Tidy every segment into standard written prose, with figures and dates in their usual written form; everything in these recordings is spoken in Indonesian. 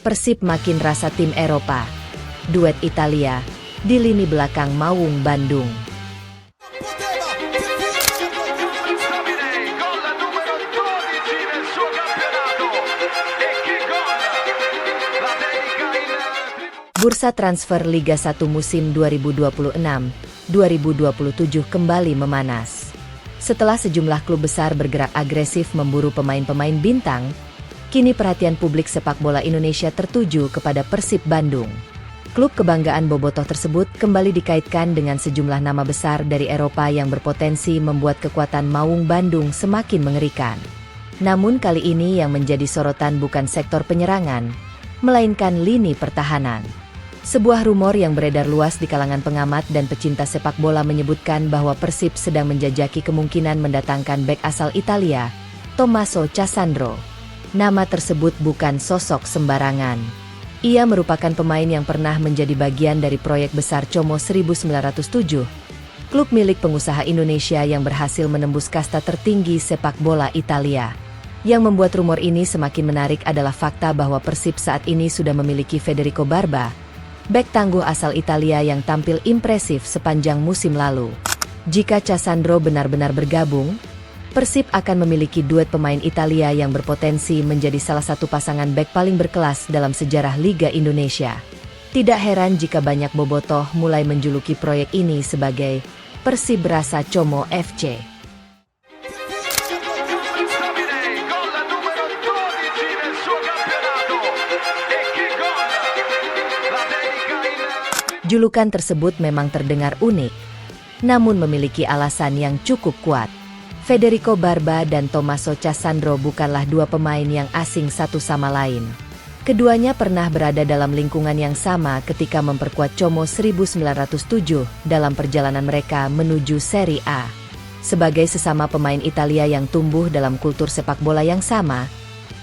Persib makin rasa tim Eropa. Duet Italia di lini belakang Maung Bandung. Bursa transfer Liga 1 musim 2026-2027 kembali memanas. Setelah sejumlah klub besar bergerak agresif memburu pemain-pemain bintang, kini perhatian publik sepak bola Indonesia tertuju kepada Persib Bandung. Klub kebanggaan bobotoh tersebut kembali dikaitkan dengan sejumlah nama besar dari Eropa yang berpotensi membuat kekuatan Maung Bandung semakin mengerikan. Namun kali ini yang menjadi sorotan bukan sektor penyerangan, melainkan lini pertahanan. Sebuah rumor yang beredar luas di kalangan pengamat dan pecinta sepak bola menyebutkan bahwa Persib sedang menjajaki kemungkinan mendatangkan bek asal Italia, Tommaso Cassandro. Nama tersebut bukan sosok sembarangan. Ia merupakan pemain yang pernah menjadi bagian dari proyek besar Como 1907, klub milik pengusaha Indonesia yang berhasil menembus kasta tertinggi sepak bola Italia. Yang membuat rumor ini semakin menarik adalah fakta bahwa Persib saat ini sudah memiliki Federico Barba, bek tangguh asal Italia yang tampil impresif sepanjang musim lalu. Jika Cassandro benar-benar bergabung, Persib akan memiliki duet pemain Italia yang berpotensi menjadi salah satu pasangan bek paling berkelas dalam sejarah Liga Indonesia. Tidak heran jika banyak bobotoh mulai menjuluki proyek ini sebagai Persib Rasa Como FC. Julukan tersebut memang terdengar unik, namun memiliki alasan yang cukup kuat. Federico Barba dan Tommaso Cassandro bukanlah dua pemain yang asing satu sama lain. Keduanya pernah berada dalam lingkungan yang sama ketika memperkuat Como 1907 dalam perjalanan mereka menuju Serie A. Sebagai sesama pemain Italia yang tumbuh dalam kultur sepak bola yang sama,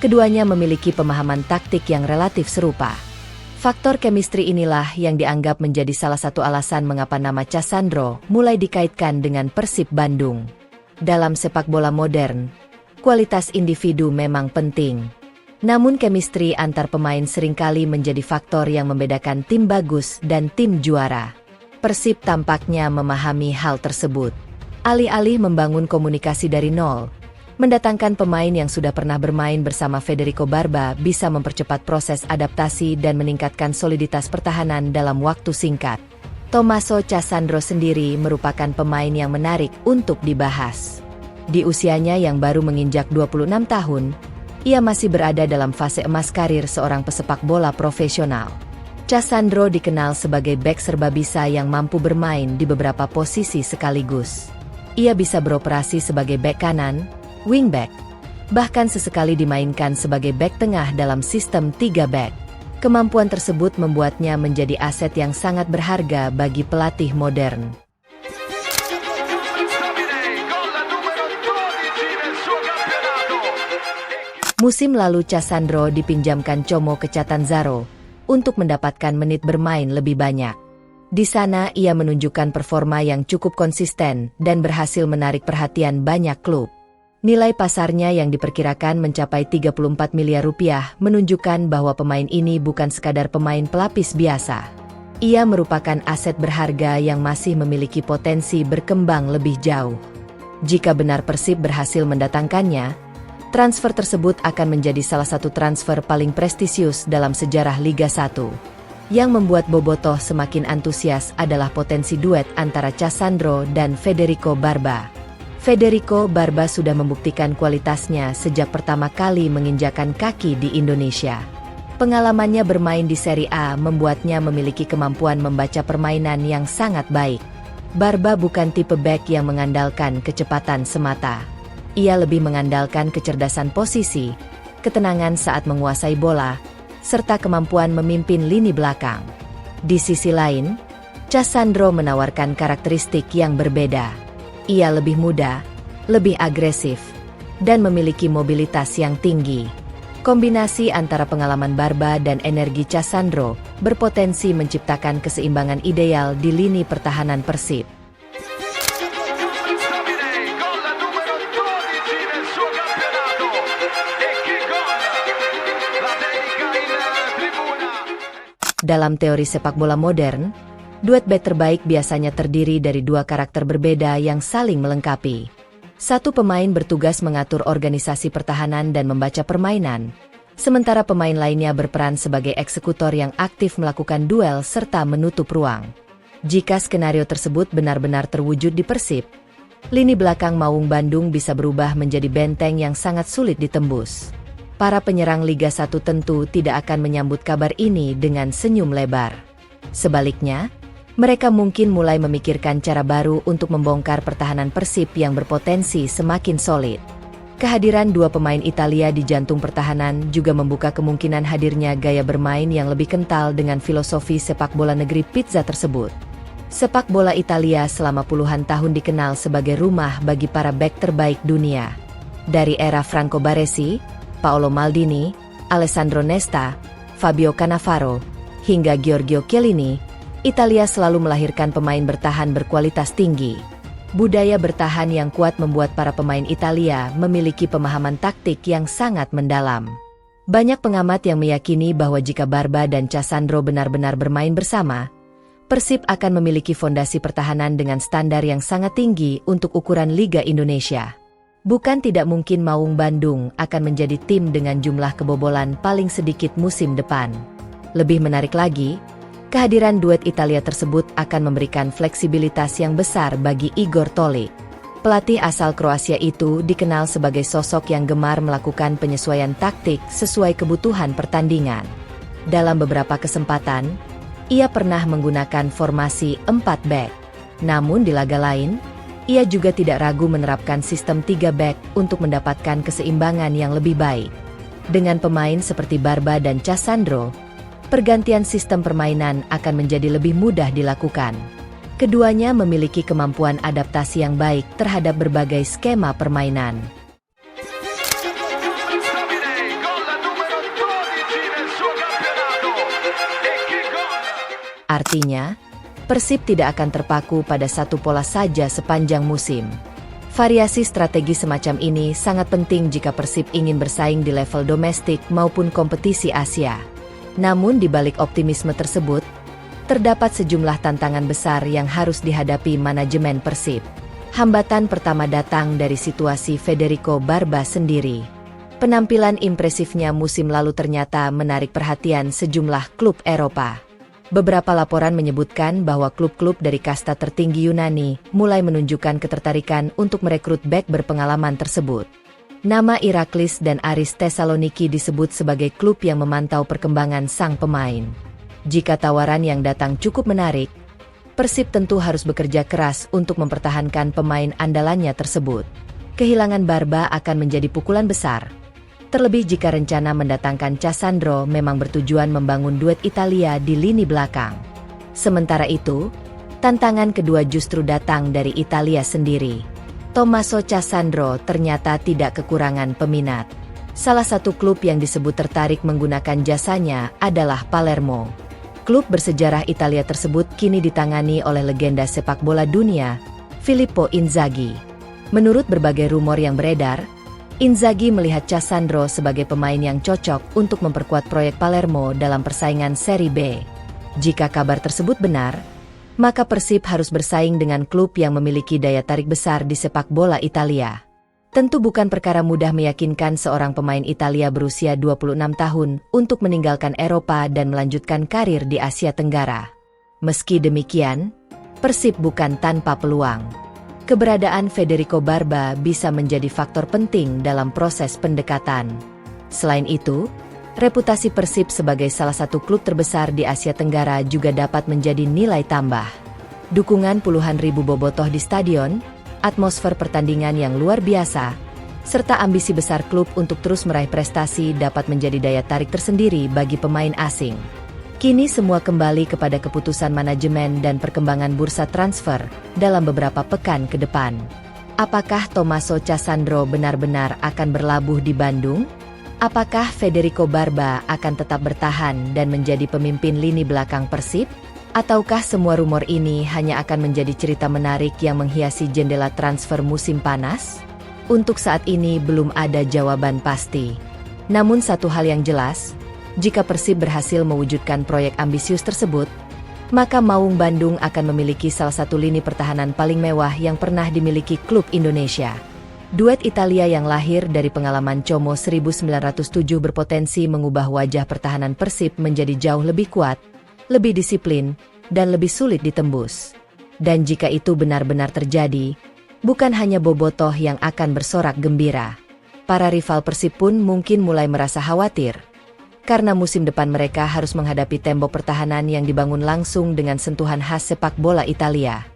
keduanya memiliki pemahaman taktik yang relatif serupa. Faktor chemistry inilah yang dianggap menjadi salah satu alasan mengapa nama Cassandro mulai dikaitkan dengan Persib Bandung. Dalam sepak bola modern, kualitas individu memang penting. Namun chemistry antar pemain seringkali menjadi faktor yang membedakan tim bagus dan tim juara. Persib tampaknya memahami hal tersebut. Alih-alih membangun komunikasi dari nol, mendatangkan pemain yang sudah pernah bermain bersama Federico Barba bisa mempercepat proses adaptasi dan meningkatkan soliditas pertahanan dalam waktu singkat. Tommaso Cassandro sendiri merupakan pemain yang menarik untuk dibahas. Di usianya yang baru menginjak 26 tahun, ia masih berada dalam fase emas karir seorang pesepak bola profesional. Cassandro dikenal sebagai bek serbabisa yang mampu bermain di beberapa posisi sekaligus. Ia bisa beroperasi sebagai bek kanan, wingback, bahkan sesekali dimainkan sebagai bek tengah dalam sistem 3 bek. Kemampuan tersebut membuatnya menjadi aset yang sangat berharga bagi pelatih modern. Musim lalu Cassandro dipinjamkan Como ke Catanzaro untuk mendapatkan menit bermain lebih banyak. Di sana ia menunjukkan performa yang cukup konsisten dan berhasil menarik perhatian banyak klub. Nilai pasarnya yang diperkirakan mencapai 34 miliar rupiah menunjukkan bahwa pemain ini bukan sekadar pemain pelapis biasa. Ia merupakan aset berharga yang masih memiliki potensi berkembang lebih jauh. Jika benar Persib berhasil mendatangkannya, transfer tersebut akan menjadi salah satu transfer paling prestisius dalam sejarah Liga 1. Yang membuat bobotoh semakin antusias adalah potensi duet antara Cassandro dan Federico Barba. Federico Barba sudah membuktikan kualitasnya sejak pertama kali menginjakan kaki di Indonesia. Pengalamannya bermain di Serie A membuatnya memiliki kemampuan membaca permainan yang sangat baik. Barba bukan tipe bek yang mengandalkan kecepatan semata. Ia lebih mengandalkan kecerdasan posisi, ketenangan saat menguasai bola, serta kemampuan memimpin lini belakang. Di sisi lain, Cassandro menawarkan karakteristik yang berbeda. Ia lebih muda, lebih agresif, dan memiliki mobilitas yang tinggi. Kombinasi antara pengalaman Barba dan energi Cassandro berpotensi menciptakan keseimbangan ideal di lini pertahanan Persib. Dalam teori sepak bola modern, duet bek terbaik biasanya terdiri dari dua karakter berbeda yang saling melengkapi. Satu pemain bertugas mengatur organisasi pertahanan dan membaca permainan, sementara pemain lainnya berperan sebagai eksekutor yang aktif melakukan duel serta menutup ruang. Jika skenario tersebut benar-benar terwujud di Persib, lini belakang Maung Bandung bisa berubah menjadi benteng yang sangat sulit ditembus. Para penyerang Liga 1 tentu tidak akan menyambut kabar ini dengan senyum lebar. Sebaliknya, mereka mungkin mulai memikirkan cara baru untuk membongkar pertahanan Persib yang berpotensi semakin solid. Kehadiran dua pemain Italia di jantung pertahanan juga membuka kemungkinan hadirnya gaya bermain yang lebih kental dengan filosofi sepak bola negeri pizza tersebut. Sepak bola Italia selama puluhan tahun dikenal sebagai rumah bagi para bek terbaik dunia. Dari era Franco Baresi, Paolo Maldini, Alessandro Nesta, Fabio Cannavaro, hingga Giorgio Chiellini, Italia selalu melahirkan pemain bertahan berkualitas tinggi. Budaya bertahan yang kuat membuat para pemain Italia memiliki pemahaman taktik yang sangat mendalam. Banyak pengamat yang meyakini bahwa jika Barba dan Cassandro benar-benar bermain bersama, Persib akan memiliki fondasi pertahanan dengan standar yang sangat tinggi untuk ukuran Liga Indonesia. Bukan tidak mungkin Maung Bandung akan menjadi tim dengan jumlah kebobolan paling sedikit musim depan. Lebih menarik lagi, kehadiran duet Italia tersebut akan memberikan fleksibilitas yang besar bagi Igor Tolić. Pelatih asal Kroasia itu dikenal sebagai sosok yang gemar melakukan penyesuaian taktik sesuai kebutuhan pertandingan. Dalam beberapa kesempatan, ia pernah menggunakan formasi 4 back. Namun di laga lain, ia juga tidak ragu menerapkan sistem 3 back untuk mendapatkan keseimbangan yang lebih baik. Dengan pemain seperti Barba dan Cassandro, pergantian sistem permainan akan menjadi lebih mudah dilakukan. Keduanya memiliki kemampuan adaptasi yang baik terhadap berbagai skema permainan. Artinya, Persib tidak akan terpaku pada satu pola saja sepanjang musim. Variasi strategi semacam ini sangat penting jika Persib ingin bersaing di level domestik maupun kompetisi Asia. Namun di balik optimisme tersebut, terdapat sejumlah tantangan besar yang harus dihadapi manajemen Persib. Hambatan pertama datang dari situasi Federico Barba sendiri. Penampilan impresifnya musim lalu ternyata menarik perhatian sejumlah klub Eropa. Beberapa laporan menyebutkan bahwa klub-klub dari kasta tertinggi Yunani mulai menunjukkan ketertarikan untuk merekrut bek berpengalaman tersebut. Nama Iraklis dan Aris Thessaloniki disebut sebagai klub yang memantau perkembangan sang pemain. Jika tawaran yang datang cukup menarik, Persib tentu harus bekerja keras untuk mempertahankan pemain andalannya tersebut. Kehilangan Barba akan menjadi pukulan besar. Terlebih jika rencana mendatangkan Cassandro memang bertujuan membangun duet Italia di lini belakang. Sementara itu, tantangan kedua justru datang dari Italia sendiri. Tommaso Cassandro ternyata tidak kekurangan peminat. Salah satu klub yang disebut tertarik menggunakan jasanya adalah Palermo. Klub bersejarah Italia tersebut kini ditangani oleh legenda sepak bola dunia, Filippo Inzaghi. Menurut berbagai rumor yang beredar, Inzaghi melihat Cassandro sebagai pemain yang cocok untuk memperkuat proyek Palermo dalam persaingan Serie B. Jika kabar tersebut benar, maka Persib harus bersaing dengan klub yang memiliki daya tarik besar di sepak bola Italia. Tentu bukan perkara mudah meyakinkan seorang pemain Italia berusia 26 tahun untuk meninggalkan Eropa dan melanjutkan karir di Asia Tenggara. Meski demikian, Persib bukan tanpa peluang. Keberadaan Federico Barba bisa menjadi faktor penting dalam proses pendekatan. Selain itu, reputasi Persib sebagai salah satu klub terbesar di Asia Tenggara juga dapat menjadi nilai tambah. Dukungan puluhan ribu bobotoh di stadion, atmosfer pertandingan yang luar biasa, serta ambisi besar klub untuk terus meraih prestasi dapat menjadi daya tarik tersendiri bagi pemain asing. Kini semua kembali kepada keputusan manajemen dan perkembangan bursa transfer dalam beberapa pekan ke depan. Apakah Tommaso Cassandro benar-benar akan berlabuh di Bandung? Apakah Federico Barba akan tetap bertahan dan menjadi pemimpin lini belakang Persib? Ataukah semua rumor ini hanya akan menjadi cerita menarik yang menghiasi jendela transfer musim panas? Untuk saat ini belum ada jawaban pasti. Namun satu hal yang jelas, Jika Persib berhasil mewujudkan proyek ambisius tersebut, maka Maung Bandung akan memiliki salah satu lini pertahanan paling mewah yang pernah dimiliki klub Indonesia. Duet Italia yang lahir dari pengalaman Como 1907 berpotensi mengubah wajah pertahanan Persib menjadi jauh lebih kuat, lebih disiplin, dan lebih sulit ditembus. Dan jika itu benar-benar terjadi, bukan hanya Bobotoh yang akan bersorak gembira. Para rival Persib pun mungkin mulai merasa khawatir, karena musim depan mereka harus menghadapi tembok pertahanan yang dibangun langsung dengan sentuhan khas sepak bola Italia.